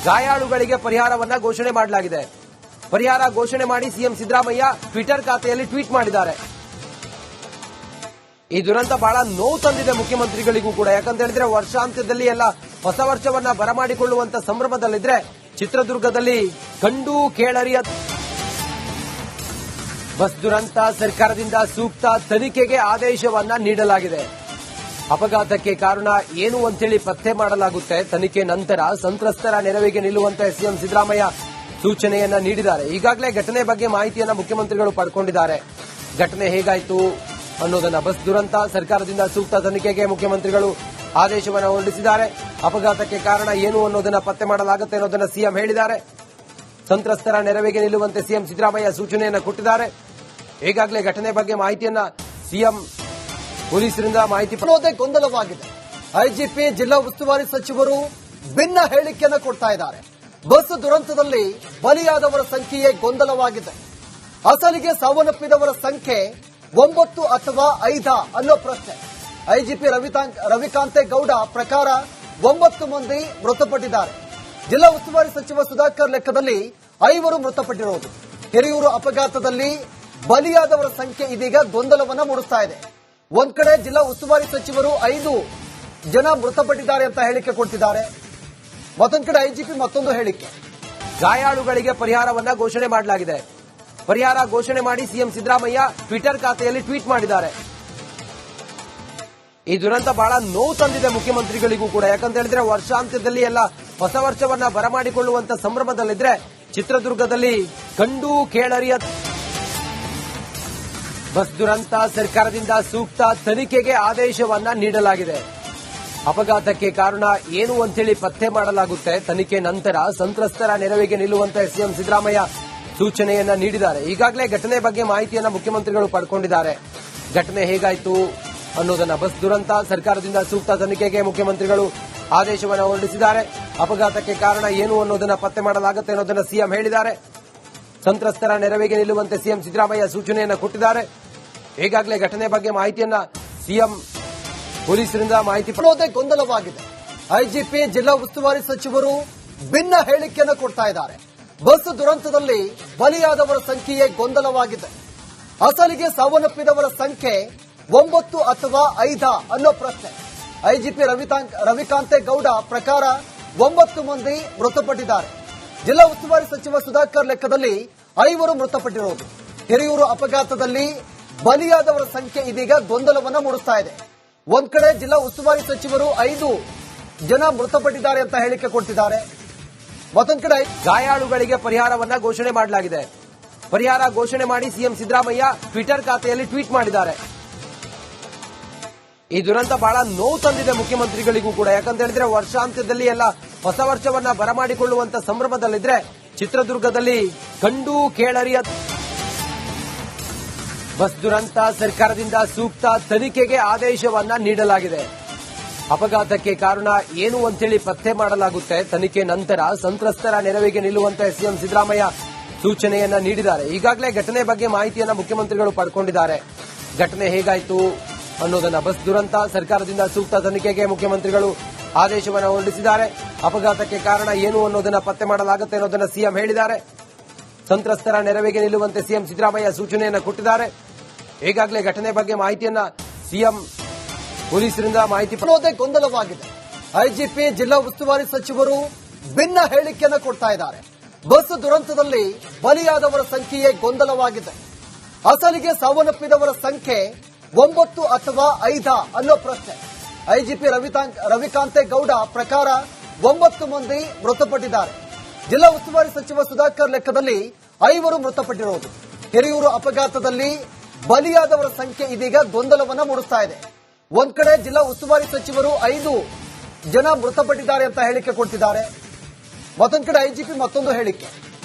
ಗಾಯಾಳುಗಳಿಗೆ ಪರಿಹಾರವನ್ನ ಘೋಷಣೆ ಮಾಡಲಾಗಿದೆ. ಪರಿಹಾರ ಘೋಷಣೆ ಮಾಡಿ ಸಿಎಂ ಸಿದ್ದರಾಮಯ್ಯ ಟ್ವಿಟರ್ ಖಾತೆಯಲ್ಲಿ ಟ್ವೀಟ್ ಮಾಡಿದ್ದಾರೆ. ಈ ದುರಂತ ಬಹಳ ನೋವು ತಂದಿದೆ ಮುಖ್ಯಮಂತ್ರಿಗಳಿಗೂ ಕೂಡ. ಯಾಕಂತ ಹೇಳಿದ್ರೆ ವರ್ಷಾಂತ್ಯದಲ್ಲಿ ಎಲ್ಲ ಹೊಸ ವರ್ಷವನ್ನ ಬರಮಾಡಿಕೊಳ್ಳುವಂತ ಸಂಭ್ರಮದಲ್ಲಿದ್ರೆ ಚಿತ್ರದುರ್ಗದಲ್ಲಿ ಕಂಡು ಕೇಳರಿಯ ಬಸ್ ದುರಂತ. ಸರ್ಕಾರದಿಂದ ಸೂಕ್ತ ತನಿಖೆಗೆ ಆದೇಶವನ್ನ ನೀಡಲಾಗಿದೆ. ಅಪಘಾತಕ್ಕೆ ಕಾರಣ ಏನು ಅಂತೇಳಿ ಪತ್ತೆ ಮಾಡಲಾಗುತ್ತೆ. ತನಿಖೆ ನಂತರ ಸಂತ್ರಸ್ತರ ನೆರವಿಗೆ ನಿಲ್ಲುವಂತೆ ಸಿಎಂ ಸಿದ್ದರಾಮಯ್ಯ ಸೂಚನೆಯನ್ನ ನೀಡಿದ್ದಾರೆ. ಈಗಾಗಲೇ ಘಟನೆ ಬಗ್ಗೆ ಮಾಹಿತಿಯನ್ನ ಮುಖ್ಯಮಂತ್ರಿಗಳು ಪಡ್ಕೊಂಡಿದ್ದಾರೆ. ಘಟನೆ ಹೇಗಾಯಿತು ಅನ್ನೋದನ್ನ, ಬಸ್ ದುರಂತ, ಸರ್ಕಾರದಿಂದ ಸೂಕ್ತ ತನಿಖೆಗೆ ಮುಖ್ಯಮಂತ್ರಿಗಳು ಆದೇಶವನ್ನು ಹೊರಡಿಸಿದ್ದಾರೆ. ಅಪಘಾತಕ್ಕೆ ಕಾರಣ ಏನು ಅನ್ನೋದನ್ನ ಪತ್ತೆ ಮಾಡಲಾಗುತ್ತೆ ಅನ್ನೋದನ್ನ ಸಿಎಂ ಹೇಳಿದ್ದಾರೆ. ಸಂತ್ರಸ್ತರ ನೆರವಿಗೆ ನಿಲ್ಲುವಂತೆ ಸಿಎಂ ಸಿದ್ದರಾಮಯ್ಯ ಸೂಚನೆಯನ್ನ ಕೊಟ್ಟಿದ್ದಾರೆ. ಈಗಾಗಲೇ ಘಟನೆ ಬಗ್ಗೆ ಮಾಹಿತಿಯನ್ನ ಸಿಎಂ ಪೊಲೀಸರಿಂದ ಮಾಹಿತಿ ಪಡೆಯೋದೇ ಗೊಂದಲವಾಗಿದೆ. ಐಜಿಪಿ, ಜಿಲ್ಲಾ ಉಸ್ತುವಾರಿ ಸಚಿವರು ಭಿನ್ನ ಹೇಳಿಕೆಯನ್ನು ಕೊಡ್ತಾ ಇದ್ದಾರೆ. ಬಸ್ ದುರಂತದಲ್ಲಿ ಬಲಿಯಾದವರ ಸಂಖ್ಯೆಯೇ ಗೊಂದಲವಾಗಿದೆ. ಅಸಲಿಗೆ ಸಾವನ್ನಪ್ಪಿದವರ ಸಂಖ್ಯೆ 9 ಅಥವಾ 5 ಅನ್ನೋ ಪ್ರಶ್ನೆ. ಐಜಿಪಿ ರವಿಕಾಂತೇಗೌಡ ಪ್ರಕಾರ 9 ಮಂದಿ ಮೃತಪಟ್ಟಿದ್ದಾರೆ. ಜಿಲ್ಲಾ ಉಸ್ತುವಾರಿ ಸಚಿವ ಸುಧಾಕರ್ ಲೆಕ್ಕದಲ್ಲಿ 5 ಮೃತಪಟ್ಟಿರುವುದು. ಹಿರಿಯೂರು ಅಪಘಾತದಲ್ಲಿ ಬಲಿಯಾದವರ ಸಂಖ್ಯೆ ಇದೀಗ ಗೊಂದಲವನ್ನ ಮೂಡಿಸ್ತಾ ಇದೆ. ಒಂದ್ ಕಡೆ ಜಿಲ್ಲಾ ಉಸ್ತುವಾರಿ ಸಚಿವರು 5 ಜನ ಮೃತಪಟ್ಟಿದ್ದಾರೆ ಅಂತ ಹೇಳಿಕೆ ಕೊಡ್ತಿದ್ದಾರೆ. ಮತ್ತೊಂದು ಕಡೆ ಐಜಿಪಿ ಮತ್ತೊಂದು ಹೇಳಿಕೆ. ಗಾಯಾಳುಗಳಿಗೆ ಪರಿಹಾರವನ್ನ ಘೋಷಣೆ ಮಾಡಲಾಗಿದೆ. ಪರಿಹಾರ ಘೋಷಣೆ ಮಾಡಿ ಸಿಎಂ ಸಿದ್ದರಾಮಯ್ಯ ಟ್ವಿಟರ್ ಖಾತೆಯಲ್ಲಿ ಟ್ವೀಟ್ ಮಾಡಿದ್ದಾರೆ. ಈ ದುರಂತ ಬಹಳ ನೋವು ತಂದಿದೆ ಮುಖ್ಯಮಂತ್ರಿಗಳಿಗೂ ಕೂಡ. ಯಾಕಂತ ಹೇಳಿದ್ರೆ ವರ್ಷಾಂತ್ಯದಲ್ಲಿ ಎಲ್ಲ ಹೊಸ ವರ್ಷವನ್ನ ಬರಮಾಡಿಕೊಳ್ಳುವಂತ ಸಂಭ್ರಮದಲ್ಲಿದ್ರೆ ಚಿತ್ರದುರ್ಗದಲ್ಲಿ ಕಂಡು ಕೇಳರಿಯ ಬಸ್ ದುರಂತ. ಸರ್ಕಾರದಿಂದ ಸೂಕ್ತ ತನಿಖೆಗೆ ಆದೇಶವನ್ನ ನೀಡಲಾಗಿದೆ. ಅಪಘಾತಕ್ಕೆ ಕಾರಣ ಏನು ಅಂತೇಳಿ ಪತ್ತೆ ಮಾಡಲಾಗುತ್ತೆ. ತನಿಖೆ ನಂತರ ಸಂತ್ರಸ್ತರ ನೆರವಿಗೆ ನಿಲ್ಲುವಂತೆ ಸಿಎಂ ಸಿದ್ದರಾಮಯ್ಯ ಸೂಚನೆಯನ್ನ ನೀಡಿದ್ದಾರೆ. ಈಗಾಗಲೇ ಘಟನೆ ಬಗ್ಗೆ ಮಾಹಿತಿಯನ್ನ ಮುಖ್ಯಮಂತ್ರಿಗಳು ಪಡ್ಕೊಂಡಿದ್ದಾರೆ. ಘಟನೆ ಹೇಗಾಯಿತು ಅನ್ನೋದನ್ನ, ಬಸ್ ದುರಂತ, ಸರ್ಕಾರದಿಂದ ಸೂಕ್ತ ತನಿಖೆಗೆ ಮುಖ್ಯಮಂತ್ರಿಗಳು ಆದೇಶವನ್ನು ಹೊರಡಿಸಿದ್ದಾರೆ. ಅಪಘಾತಕ್ಕೆ ಕಾರಣ ಏನು ಅನ್ನೋದನ್ನ ಪತ್ತೆ ಮಾಡಲಾಗುತ್ತೆ ಅನ್ನೋದನ್ನ ಸಿಎಂ ಹೇಳಿದ್ದಾರೆ. ಸಂತ್ರಸ್ತರ ನೆರವಿಗೆ ನಿಲ್ಲುವಂತೆ ಸಿಎಂ ಸಿದ್ದರಾಮಯ್ಯ ಸೂಚನೆಯನ್ನ ಕೊಟ್ಟಿದ್ದಾರೆ. ಈಗಾಗಲೇ ಘಟನೆ ಬಗ್ಗೆ ಮಾಹಿತಿಯನ್ನ ಸಿಎಂ ಪೊಲೀಸರಿಂದ ಮಾಹಿತಿ ಪಡೆಯೋದೇ ಗೊಂದಲವಾಗಿದೆ. ಐಜಿಪಿ, ಜಿಲ್ಲಾ ಉಸ್ತುವಾರಿ ಸಚಿವರು ಭಿನ್ನ ಹೇಳಿಕೆಯನ್ನು ಕೊಡ್ತಾ ಇದ್ದಾರೆ. ಬಸ್ ದುರಂತದಲ್ಲಿ ಬಲಿಯಾದವರ ಸಂಖ್ಯೆಯೇ ಗೊಂದಲವಾಗಿದೆ. ಅಸಲಿಗೆ ಸಾವನ್ನಪ್ಪಿದವರ ಸಂಖ್ಯೆ 9 ಅಥವಾ 5 ಅನ್ನೋ ಪ್ರಶ್ನೆ. ಐಜಿಪಿ ರವಿಕಾಂತೇಗೌಡ ಪ್ರಕಾರ 9 ಮಂದಿ ಮೃತಪಟ್ಟಿದ್ದಾರೆ. ಜಿಲ್ಲಾ ಉಸ್ತುವಾರಿ ಸಚಿವ ಸುಧಾಕರ್ ಲೆಕ್ಕದಲ್ಲಿ 5 ಮೃತಪಟ್ಟಿರುವುದು. ಹಿರಿಯೂರು ಅಪಘಾತದಲ್ಲಿ ಬಲಿಯಾದವರ ಸಂಖ್ಯೆ ಇದೀಗ ಗೊಂದಲವನ್ನ ಮೂಡಿಸ್ತಾ ಇದೆ. ಒಂದ್ ಕಡೆ ಜಿಲ್ಲಾ ಉಸ್ತುವಾರಿ ಸಚಿವರು 5 ಜನ ಮೃತಪಟ್ಟಿದ್ದಾರೆ ಅಂತ ಹೇಳಿಕೆ ಕೊಡ್ತಿದ್ದಾರೆ. ಮತ್ತೊಂದು ಕಡೆ ಗಾಯಾಳುಗಳಿಗೆ ಪರಿಹಾರವನ್ನ ಘೋಷಣೆ ಮಾಡಲಾಗಿದೆ. ಪರಿಹಾರ ಘೋಷಣೆ ಮಾಡಿ ಸಿಎಂ ಸಿದ್ದರಾಮಯ್ಯ ಟ್ವಿಟರ್ ಖಾತೆಯಲ್ಲಿ ಟ್ವೀಟ್ ಮಾಡಿದ್ದಾರೆ. ಈ ದುರಂತ ಬಹಳ ನೋವು ತಂದಿದೆ ಮುಖ್ಯಮಂತ್ರಿಗಳಿಗೂ ಕೂಡ. ಯಾಕಂತ ಹೇಳಿದ್ರೆ ವರ್ಷಾಂತ್ಯದಲ್ಲಿ ಎಲ್ಲ ಹೊಸ ವರ್ಷವನ್ನ ಬರಮಾಡಿಕೊಳ್ಳುವಂತ ಸಂಭ್ರಮದಲ್ಲಿದ್ರೆ ಚಿತ್ರದುರ್ಗದಲ್ಲಿ ಕಂಡು ಕೇಳರಿಯ ಬಸ್ ದುರಂತ. ಸರ್ಕಾರದಿಂದ ಸೂಕ್ತ ತನಿಖೆಗೆ ಆದೇಶವನ್ನ ನೀಡಲಾಗಿದೆ. ಅಪಘಾತಕ್ಕೆ ಕಾರಣ ಏನು ಅಂತೇಳಿ ಪತ್ತೆ ಮಾಡಲಾಗುತ್ತೆ. ತನಿಖೆ ನಂತರ ಸಂತ್ರಸ್ತರ ನೆರವಿಗೆ ನಿಲ್ಲುವಂತೆ ಸಿಎಂ ಸಿದ್ದರಾಮಯ್ಯ ಸೂಚನೆಯನ್ನ ನೀಡಿದ್ದಾರೆ. ಈಗಾಗಲೇ ಘಟನೆ ಬಗ್ಗೆ ಮಾಹಿತಿಯನ್ನ ಮುಖ್ಯಮಂತ್ರಿಗಳು ಪಡ್ಕೊಂಡಿದ್ದಾರೆ. ಘಟನೆ ಹೇಗಾಯಿತು ಅನ್ನೋದನ್ನ, ಬಸ್ ದುರಂತ, ಸರ್ಕಾರದಿಂದ ಸೂಕ್ತ ತನಿಖೆಗೆ ಮುಖ್ಯಮಂತ್ರಿಗಳು ಆದೇಶವನ್ನು ಹೊರಡಿಸಿದ್ದಾರೆ. ಅಪಘಾತಕ್ಕೆ ಕಾರಣ ಏನು ಅನ್ನೋದನ್ನ ಪತ್ತೆ ಮಾಡಲಾಗುತ್ತೆ ಅನ್ನೋದನ್ನ ಸಿಎಂ ಹೇಳಿದ್ದಾರೆ. ಸಂತ್ರಸ್ತರ ನೆರವಿಗೆ ನಿಲ್ಲುವಂತೆ ಸಿಎಂ ಸಿದ್ದರಾಮಯ್ಯ ಸೂಚನೆಯನ್ನ ಕೊಟ್ಟಿದ್ದಾರೆ. ಈಗಾಗಲೇ ಘಟನೆ ಬಗ್ಗೆ ಮಾಹಿತಿಯನ್ನ ಸಿಎಂ ಪೊಲೀಸರಿಂದ ಮಾಹಿತಿ ಪಡೆಯೋದೇ ಗೊಂದಲವಾಗಿದೆ. ಐಜಿಪಿ, ಜಿಲ್ಲಾ ಉಸ್ತುವಾರಿ ಸಚಿವರು ಭಿನ್ನ ಹೇಳಿಕೆಯನ್ನು ಕೊಡ್ತಾ ಇದ್ದಾರೆ. ಬಸ್ ದುರಂತದಲ್ಲಿ ಬಲಿಯಾದವರ ಸಂಖ್ಯೆಯೇ ಗೊಂದಲವಾಗಿದೆ. ಅಸಲಿಗೆ ಸಾವನ್ನಪ್ಪಿದವರ ಸಂಖ್ಯೆ 9 ಅಥವಾ 5 ಅನ್ನೋ ಪ್ರಶ್ನೆ. ಐಜಿಪಿ ರವಿಕಾಂತೇಗೌಡ ಪ್ರಕಾರ 9 ಮಂದಿ ಮೃತಪಟ್ಟಿದ್ದಾರೆ. ಜಿಲ್ಲಾ ಉಸ್ತುವಾರಿ ಸಚಿವ ಸುಧಾಕರ್ ಲೆಕ್ಕದಲ್ಲಿ 5 ಮೃತಪಟ್ಟಿರುವುದು. ಹಿರಿಯೂರು ಅಪಘಾತದಲ್ಲಿ ಬಲಿಯಾದವರ ಸಂಖ್ಯೆ ಇದೀಗ ಗೊಂದಲವನ್ನ ಮೂಡಿಸ್ತಾ ಇದೆ. ಒಂದ್ ಕಡೆ ಜಿಲ್ಲಾ ಉಸ್ತುವಾರಿ ಸಚಿವರು 5 ಜನ ಮೃತಪಟ್ಟಿದ್ದಾರೆ ಅಂತ ಹೇಳಿಕೆ ಕೊಡ್ತಿದ್ದಾರೆ. ಮತ್ತೊಂದು ಕಡೆ ಐಜಿಪಿ ಮತ್ತೊಂದು ಹೇಳಿಕೆ.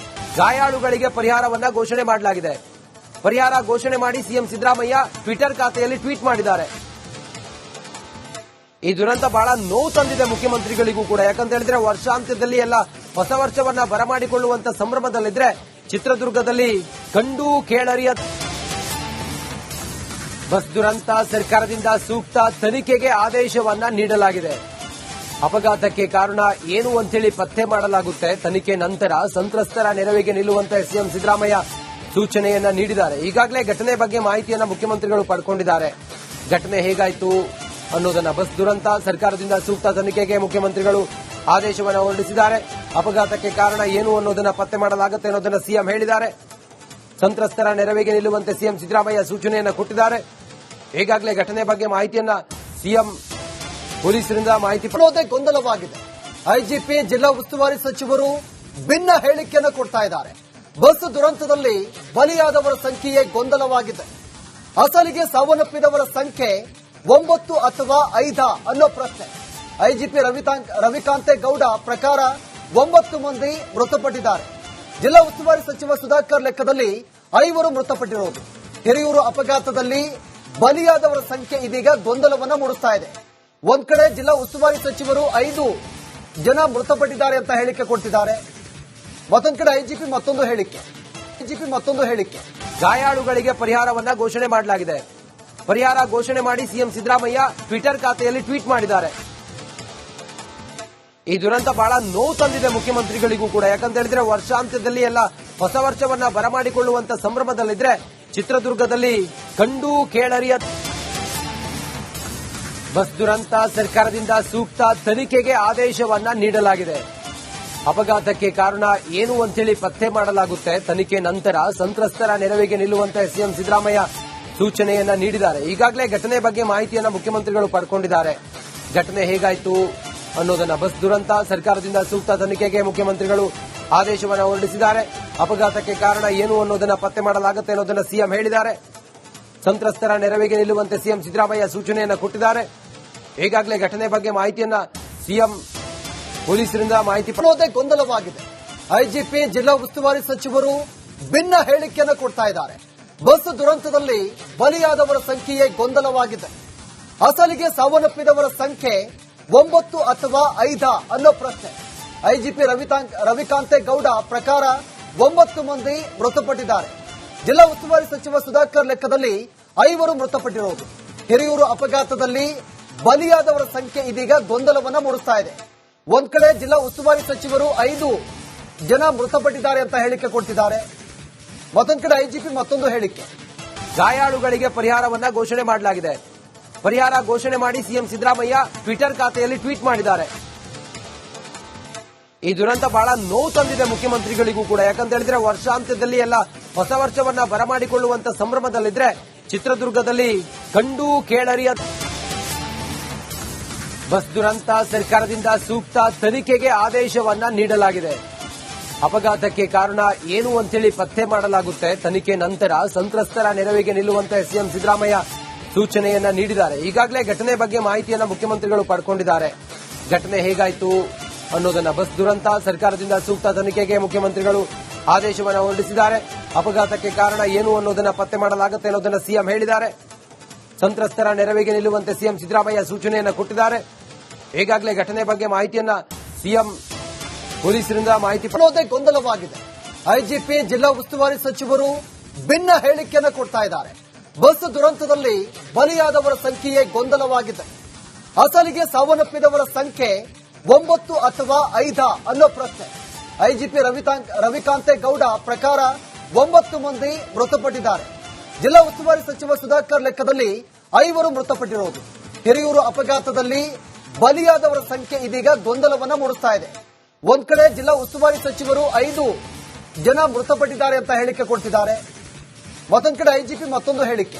ಗಾಯಾಳುಗಳಿಗೆ ಪರಿಹಾರವನ್ನ ಘೋಷಣೆ ಮಾಡಲಾಗಿದೆ. ಪರಿಹಾರ ಘೋಷಣೆ ಮಾಡಿ ಸಿಎಂ ಸಿದ್ದರಾಮಯ್ಯ ಟ್ವಿಟರ್ ಖಾತೆಯಲ್ಲಿ ಟ್ವೀಟ್ ಮಾಡಿದ್ದಾರೆ. ಈ ದುರಂತ ಬಹಳ ನೋವು ತಂದಿದೆ ಮುಖ್ಯಮಂತ್ರಿಗಳಿಗೂ ಕೂಡ. ಯಾಕಂತ ಹೇಳಿದ್ರೆ ವರ್ಷಾಂತ್ಯದಲ್ಲಿ ಎಲ್ಲ ಹೊಸ ವರ್ಷವನ್ನ ಬರಮಾಡಿಕೊಳ್ಳುವಂತ ಸಂಭ್ರಮದಲ್ಲಿದ್ರೆ ಚಿತ್ರದುರ್ಗದಲ್ಲಿ ಕಂಡು ಕೇಳರಿಯ ಬಸ್ ದುರಂತ. ಸರ್ಕಾರದಿಂದ ಸೂಕ್ತ ತನಿಖೆಗೆ ಆದೇಶವನ್ನ ನೀಡಲಾಗಿದೆ. ಅಪಘಾತಕ್ಕೆ ಕಾರಣ ಏನು ಅಂತೇಳಿ ಪತ್ತೆ ಮಾಡಲಾಗುತ್ತೆ. ತನಿಖೆ ನಂತರ ಸಂತ್ರಸ್ತರ ನೆರವಿಗೆ ನಿಲ್ಲುವಂತೆ ಸಿಎಂ ಸಿದ್ದರಾಮಯ್ಯ ಸೂಚನೆಯನ್ನ ನೀಡಿದ್ದಾರೆ. ಈಗಾಗಲೇ ಘಟನೆ ಬಗ್ಗೆ ಮಾಹಿತಿಯನ್ನ ಮುಖ್ಯಮಂತ್ರಿಗಳು ಪಡ್ಕೊಂಡಿದ್ದಾರೆ. ಘಟನೆ ಹೇಗಾಯಿತು ಅನ್ನೋದನ್ನ ಬಸ್ ದುರಂತ ಸರ್ಕಾರದಿಂದ ಸೂಕ್ತ ತನಿಖೆಗೆ ಮುಖ್ಯಮಂತ್ರಿಗಳು ಆದೇಶವನ್ನು ಹೊರಡಿಸಿದ್ದಾರೆ. ಅಪಘಾತಕ್ಕೆ ಕಾರಣ ಏನು ಅನ್ನೋದನ್ನ ಪತ್ತೆ ಮಾಡಲಾಗುತ್ತೆ ಅನ್ನೋದನ್ನ ಸಿಎಂ ಹೇಳಿದ್ದಾರೆ. ಸಂತ್ರಸ್ತರ ನೆರವಿಗೆ ನಿಲ್ಲುವಂತೆ ಸಿಎಂ ಸಿದ್ದರಾಮಯ್ಯ ಸೂಚನೆಯನ್ನ ಕೊಟ್ಟಿದ್ದಾರೆ. ಈಗಾಗಲೇ ಘಟನೆ ಬಗ್ಗೆ ಮಾಹಿತಿಯನ್ನ ಸಿಎಂ ಪೊಲೀಸರಿಂದ ಮಾಹಿತಿ ಪಡೆಯೋದೇ ಗೊಂದಲವಾಗಿದೆ. ಐಜಿಪಿ ಜಿಲ್ಲಾ ಉಸ್ತುವಾರಿ ಸಚಿವರು ಭಿನ್ನ ಹೇಳಿಕೆಯನ್ನು ಕೊಡ್ತಾ ಇದ್ದಾರೆ. ಬಸ್ ದುರಂತದಲ್ಲಿ ಬಲಿಯಾದವರ ಸಂಖ್ಯೆಯೇ ಗೊಂದಲವಾಗಿದೆ. ಅಸಲಿಗೆ ಸಾವನ್ನಪ್ಪಿದವರ ಸಂಖ್ಯೆ 9 ಅಥವಾ 5 ಅನ್ನೋ ಪ್ರಶ್ನೆ. ಐಜಿಪಿ ರವಿಕಾಂತೇಗೌಡ ಪ್ರಕಾರ 9 ಮಂದಿ ಮೃತಪಟ್ಟಿದ್ದಾರೆ. ಜಿಲ್ಲಾ ಉಸ್ತುವಾರಿ ಸಚಿವ ಸುಧಾಕರ್ ಲೆಕ್ಕದಲ್ಲಿ 5 ಮೃತಪಟ್ಟಿರುವುದು. ಹಿರಿಯೂರು ಅಪಘಾತದಲ್ಲಿ ಬಲಿಯಾದವರ ಸಂಖ್ಯೆ ಇದೀಗ ಗೊಂದಲವನ್ನ ಮೂಡಿಸ್ತಾ ಇದೆ. ಒಂದ್ ಕಡೆ ಜಿಲ್ಲಾ ಉಸ್ತುವಾರಿ ಸಚಿವರು 5 ಜನ ಮೃತಪಟ್ಟಿದ್ದಾರೆ ಅಂತ ಹೇಳಿಕೆ ಕೊಡ್ತಿದ್ದಾರೆ. ಮತ್ತೊಂದ್ ಕಡೆ ಐಜಿಪಿ ಮತ್ತೊಂದು ಹೇಳಿಕೆ. ಗಾಯಾಳುಗಳಿಗೆ ಪರಿಹಾರವನ್ನ ಘೋಷಣೆ ಮಾಡಲಾಗಿದೆ. ಪರಿಹಾರ ಘೋಷಣೆ ಮಾಡಿ ಸಿಎಂ ಸಿದ್ದರಾಮಯ್ಯ ಟ್ವಿಟರ್ ಖಾತೆಯಲ್ಲಿ ಟ್ವೀಟ್ ಮಾಡಿದ್ದಾರೆ. ಈ ದುರಂತ ಬಹಳ ನೋವು ತಂದಿದೆ ಮುಖ್ಯಮಂತ್ರಿಗಳಿಗೂ ಕೂಡ. ಯಾಕಂತ ಹೇಳಿದ್ರೆ ವರ್ಷಾಂತ್ಯದಲ್ಲಿ ಎಲ್ಲ ಹೊಸ ವರ್ಷವನ್ನ ಬರಮಾಡಿಕೊಳ್ಳುವಂತ ಸಂಭ್ರಮದಲ್ಲಿದ್ರೆ ಚಿತ್ರದುರ್ಗದಲ್ಲಿ ಕಂಡು ಕೇಳರಿಯ ಬಸ್ ದುರಂತ ಸರ್ಕಾರದಿಂದ ಸೂಕ್ತ ತನಿಖೆಗೆ ಆದೇಶವನ್ನ ನೀಡಲಾಗಿದೆ. ಅಪಘಾತಕ್ಕೆ ಕಾರಣ ಏನು ಅಂತೇಳಿ ಪತ್ತೆ ಮಾಡಲಾಗುತ್ತೆ. ತನಿಖೆ ನಂತರ ಸಂತ್ರಸ್ತರ ನೆರವಿಗೆ ನಿಲ್ಲುವಂತೆ ಸಿಎಂ ಸಿದ್ದರಾಮಯ್ಯ ಸೂಚನೆಯನ್ನ ನೀಡಿದ್ದಾರೆ. ಈಗಾಗಲೇ ಘಟನೆ ಬಗ್ಗೆ ಮಾಹಿತಿಯನ್ನ ಮುಖ್ಯಮಂತ್ರಿಗಳು ಪಡ್ಕೊಂಡಿದ್ದಾರೆ. ಘಟನೆ ಹೇಗಾಯಿತು ಅನ್ನೋದನ್ನ ಬಸ್ ದುರಂತ ಸರ್ಕಾರದಿಂದ ಸೂಕ್ತ ತನಿಖೆಗೆ ಮುಖ್ಯಮಂತ್ರಿಗಳು ಆದೇಶವನ್ನು ಹೊರಡಿಸಿದ್ದಾರೆ. ಅಪಘಾತಕ್ಕೆ ಕಾರಣ ಏನು ಅನ್ನೋದನ್ನ ಪತ್ತೆ ಮಾಡಲಾಗುತ್ತೆ ಅನ್ನೋದನ್ನ ಸಿಎಂ ಹೇಳಿದ್ದಾರೆ. ಸಂತ್ರಸ್ತರ ನೆರವಿಗೆ ನಿಲ್ಲುವಂತೆ ಸಿಎಂ ಸಿದ್ದರಾಮಯ್ಯ ಸೂಚನೆಯನ್ನ ಕೊಟ್ಟಿದ್ದಾರೆ. ಈಗಾಗಲೇ ಘಟನೆ ಬಗ್ಗೆ ಮಾಹಿತಿಯನ್ನ ಸಿಎಂ ಪೊಲೀಸರಿಂದ ಮಾಹಿತಿ ಪಡೆಯೋದೇ ಗೊಂದಲವಾಗಿದೆ. ಐಜಿಪಿ ಜಿಲ್ಲಾ ಉಸ್ತುವಾರಿ ಸಚಿವರು ಭಿನ್ನ ಹೇಳಿಕೆಯನ್ನು ಕೊಡ್ತಾ ಇದ್ದಾರೆ. ಬಸ್ ದುರಂತದಲ್ಲಿ ಬಲಿಯಾದವರ ಸಂಖ್ಯೆಯೇ ಗೊಂದಲವಾಗಿದೆ. ಅಸಲಿಗೆ ಸಾವನ್ನಪ್ಪಿದವರ ಸಂಖ್ಯೆ 9 ಅಥವಾ 5 ಅನ್ನೋ ಪ್ರಶ್ನೆ. ಐಜಿಪಿ ರವಿಕಾಂತೇಗೌಡ ಪ್ರಕಾರ 9 ಮಂದಿ ಮೃತಪಟ್ಟಿದ್ದಾರೆ. ಜಿಲ್ಲಾ ಉಸ್ತುವಾರಿ ಸಚಿವ ಸುಧಾಕರ್ ಲೆಕ್ಕದಲ್ಲಿ 5 ಮೃತಪಟ್ಟಿರುವುದು. ಹಿರಿಯೂರು ಅಪಘಾತದಲ್ಲಿ ಬಲಿಯಾದವರ ಸಂಖ್ಯೆ ಇದೀಗ ಗೊಂದಲವನ್ನ ಮೂಡಿಸ್ತಾ ಇದೆ. ಒಂದ್ ಕಡೆ ಜಿಲ್ಲಾ ಉಸ್ತುವಾರಿ ಸಚಿವರು 5 ಜನ ಮೃತಪಟ್ಟಿದ್ದಾರೆ ಅಂತ ಹೇಳಿಕೆ ಕೊಡ್ತಿದ್ದಾರೆ. ಮತ್ತೊಂದ್ ಕಡೆ ಐಜಿಪಿ ಮತ್ತೊಂದು ಹೇಳಿಕೆ. ಗಾಯಾಳುಗಳಿಗೆ ಪರಿಹಾರವನ್ನ ಘೋಷಣೆ ಮಾಡಲಾಗಿದೆ. ಪರಿಹಾರ ಘೋಷಣೆ ಮಾಡಿ ಸಿಎಂ ಸಿದ್ದರಾಮಯ್ಯ ಟ್ವಿಟರ್ ಖಾತೆಯಲ್ಲಿ ಟ್ವೀಟ್ ಮಾಡಿದ್ದಾರೆ. ಈ ದುರಂತ ಬಹಳ ನೋವು ತಂದಿದೆ ಮುಖ್ಯಮಂತ್ರಿಗಳಿಗೂ ಕೂಡ. ಯಾಕಂತ ಹೇಳಿದ್ರೆ ವರ್ಷಾಂತ್ಯದಲ್ಲಿ ಎಲ್ಲ ಹೊಸ ವರ್ಷವನ್ನ ಬರಮಾಡಿಕೊಳ್ಳುವಂತ ಸಂಭ್ರಮದಲ್ಲಿದ್ರೆ ಚಿತ್ರದುರ್ಗದಲ್ಲಿ ಕಂಡು ಕೇಳರಿಯ ಬಸ್ ದುರಂತ ಸರ್ಕಾರದಿಂದ ಸೂಕ್ತ ತನಿಖೆಗೆ ಆದೇಶವನ್ನ ನೀಡಲಾಗಿದೆ. ಅಪಘಾತಕ್ಕೆ ಕಾರಣ ಏನು ಅಂತೇಳಿ ಪತ್ತೆ ಮಾಡಲಾಗುತ್ತೆ. ತನಿಖೆ ನಂತರ ಸಂತ್ರಸ್ತರ ನೆರವಿಗೆ ನಿಲ್ಲುವಂತೆ ಸಿಎಂ ಸಿದ್ದರಾಮಯ್ಯ ಸೂಚನೆಯನ್ನ ನೀಡಿದ್ದಾರೆ. ಈಗಾಗಲೇ ಘಟನೆ ಬಗ್ಗೆ ಮಾಹಿತಿಯನ್ನ ಮುಖ್ಯಮಂತ್ರಿಗಳು ಪಡ್ಕೊಂಡಿದ್ದಾರೆ. ಘಟನೆ ಹೇಗಾಯಿತು ಅನ್ನೋದನ್ನ ಬಸ್ ದುರಂತ ಸರ್ಕಾರದಿಂದ ಸೂಕ್ತ ತನಿಖೆಗೆ ಮುಖ್ಯಮಂತ್ರಿಗಳು ಆದೇಶವನ್ನು ಹೊರಡಿಸಿದ್ದಾರೆ. ಅಪಘಾತಕ್ಕೆ ಕಾರಣ ಏನು ಅನ್ನೋದನ್ನ ಪತ್ತೆ ಮಾಡಲಾಗುತ್ತೆ ಅನ್ನೋದನ್ನ ಸಿಎಂ ಹೇಳಿದ್ದಾರೆ. ಸಂತ್ರಸ್ತರ ನೆರವಿಗೆ ನಿಲ್ಲುವಂತೆ ಸಿಎಂ ಸಿದ್ದರಾಮಯ್ಯ ಸೂಚನೆಯನ್ನ ಕೊಟ್ಟಿದ್ದಾರೆ. ಈಗಾಗಲೇ ಘಟನೆ ಬಗ್ಗೆ ಮಾಹಿತಿಯನ್ನ ಸಿಎಂ ಪೊಲೀಸರಿಂದ ಮಾಹಿತಿ ಪಡೆಯೋದೇ ಗೊಂದಲವಾಗಿದೆ. ಐಜಿಪಿ ಜಿಲ್ಲಾ ಉಸ್ತುವಾರಿ ಸಚಿವರು ಭಿನ್ನ ಹೇಳಿಕೆಯನ್ನು ಕೊಡ್ತಾ ಇದ್ದಾರೆ. ಬಸ್ ದುರಂತದಲ್ಲಿ ಬಲಿಯಾದವರ ಸಂಖ್ಯೆಯೇ ಗೊಂದಲವಾಗಿದೆ. ಅಸಲಿಗೆ ಸಾವನ್ನಪ್ಪಿದವರ ಸಂಖ್ಯೆ 9 ಅಥವಾ 5 ಅನ್ನೋ ಪ್ರಶ್ನೆ. ಐಜಿಪಿ ರವಿಕಾಂತೇಗೌಡ ಪ್ರಕಾರ 9 ಮಂದಿ ಮೃತಪಟ್ಟಿದ್ದಾರೆ. ಜಿಲ್ಲಾ ಉಸ್ತುವಾರಿ ಸಚಿವ ಸುಧಾಕರ್ ಲೆಕ್ಕದಲ್ಲಿ 5 ಮೃತಪಟ್ಟಿರುವುದು. ಹಿರಿಯೂರು ಅಪಘಾತದಲ್ಲಿ ಬಲಿಯಾದವರ ಸಂಖ್ಯೆ ಇದೀಗ ಗೊಂದಲವನ್ನ ಮೂಡಿಸ್ತಾ ಇದೆ. ಒಂದ್ ಕಡೆ ಜಿಲ್ಲಾ ಉಸ್ತುವಾರಿ ಸಚಿವರು 5 ಜನ ಮೃತಪಟ್ಟಿದ್ದಾರೆ ಅಂತ ಹೇಳಿಕೆ ಕೊಡ್ತಿದ್ದಾರೆ. ಮತ್ತೊಂದ್ ಕಡೆ ಐಜಿಪಿ ಮತ್ತೊಂದು ಹೇಳಿಕೆ.